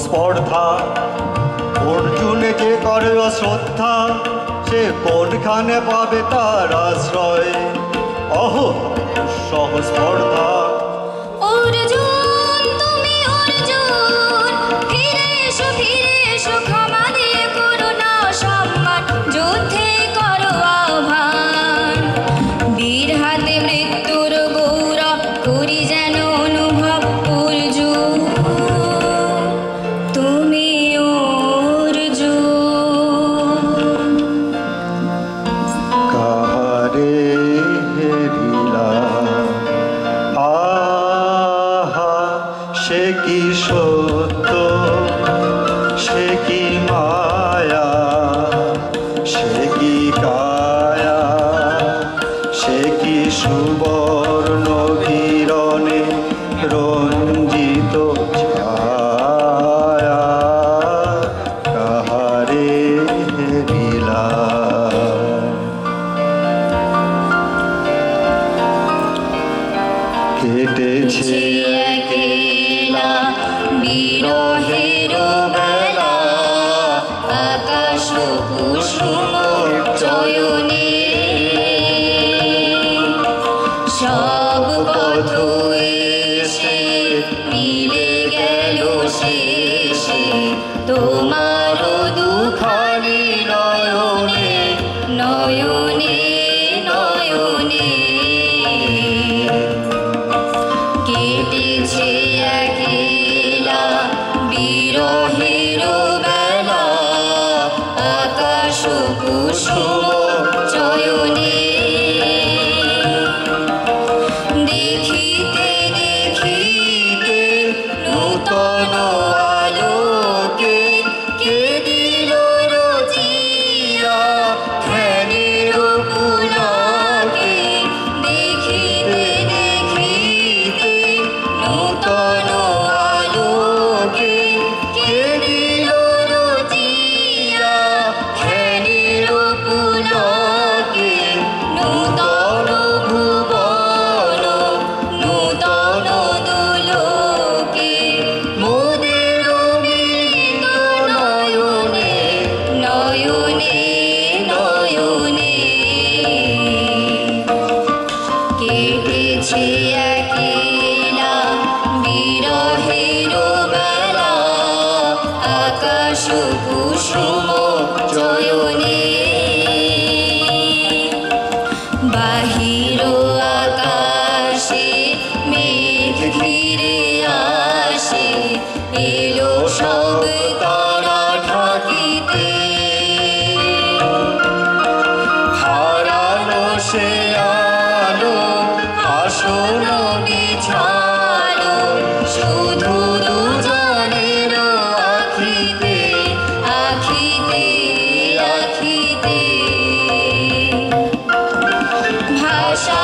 স্পর্ধা অর্জুনকে করে অশ্রদ্ধা, সে কোনখানে পাবে তার আশ্রয়? অহ সহস্পর্ধা। অর্জুন তুমি অর্জুন, ফিরে এসো ফিরে এসো, ক্ষমা দিয়ে করুণা সম্মান, যুদ্ধে করো আহ্বান। বীর হাতে মৃত্যুর গৌরব করি যেন অনুভব অর্জুন, তুমি অর্জুন। কাহারে হেরিলা আহা, সে কি সত্য সে কি মায়া, সে কি কায়া, সে কি সুবর্ণ কিরণে রঞ্জিত ছায়া, কাহারে হেরিলা। কেটেছে একলা বিরহের বেলা, আকাশ কুসুম চয়নে, সব পথ এসে মিলে গেল শেষে তোমার দুখানি নয়নে নয়নে নয়নে। কেটেছে একলা বিরহের বেলা, আকাশ কুসুম চয়নে, দেখিতে দেখিতে নূতন আলোকে কে দিল রচিয়া ধ্যানের পুলকে। দেখিতে দেখিতে নূতন আলোকে কে দিল রচিয়া ধ্যানের পুলকে। নূতন ভুবন নূতন দুলোকে, মোদের মিলিত নয়নে নয়নে নয়নে। কেটেছে একলা বিরহের বেলা, আকাশ কুসুম চয়নে, বাহির আকাশে মেঘ ঘিরে আসে, এলো সব তারা ঢাকিতে, হারালো সে আলো আসন বিছালো, শুধু দুজনের আখিতে আখিতে আখিতে। ভাষা